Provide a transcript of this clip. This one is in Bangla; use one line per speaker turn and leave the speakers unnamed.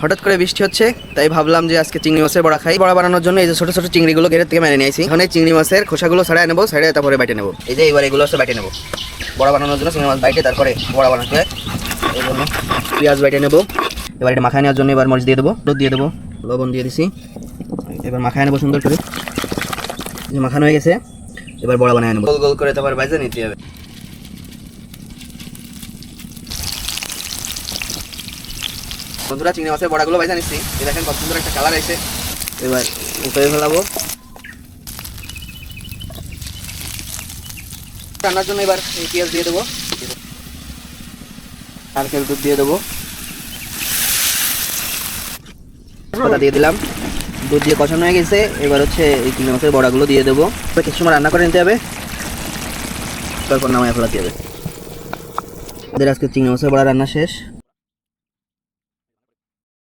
হঠাৎ করে বৃষ্টি হচ্ছে, তাই ভাবলাম যে আজকে চিংড়ি মাছের বড়া খাই। বড়া বানানোর জন্য এই যে ছোট ছোট চিংড়িগুলো ঘেরের থেকে মেরে নিয়েছি। এখন এই চিংড়ি মাছের খোসাগুলো ছাড়াই নেবো, ছাড়িয়ে তারপরে বাইটে নেবো। এই যে এবার এগুলো বাইটে নেবো। বড়া বানানোর জন্য চিংড়ি মাছ বাইটে তারপরে বড়া বানাতে হয়। এই জন্য পেঁয়াজ বাইটে নেবো। এবার এটা মাখায় নেওয়ার জন্য এবার মরিচ দিয়ে দেবো, হলুদ দিয়ে দেবো, লবণ দিয়ে দিছি। এবার মাখায় নেবো সুন্দর করে। মাখানো হয়ে গেছে, এবার বড়া বানিয়ে নেবো। গোল গোল করে তারপর ভাজে নিতে হবে। বন্ধুরা, চিংড়ি মাছের বড়াগুলো ভাজা নিচ্ছি। দেখেন কত সুন্দর একটা কালার এসে। এবার উপরে ফেলাবো। রান্নার জন্য এবার পেঁয়াজ দিয়ে দেবো, নারকেল দুধ দিয়ে দেবো, দিয়ে দিলাম। দুধ দিয়ে কষানো হয়ে গেছে। এবার হচ্ছে এই চিংড়ি মাছের বড়াগুলো দিয়ে দেবো। কিছু সময় রান্না করে নিতে হবে, তারপর নামায় ফেলাতে হবে। আমাদের আজকে চিংড়ি মাছের বড়া রান্না শেষ।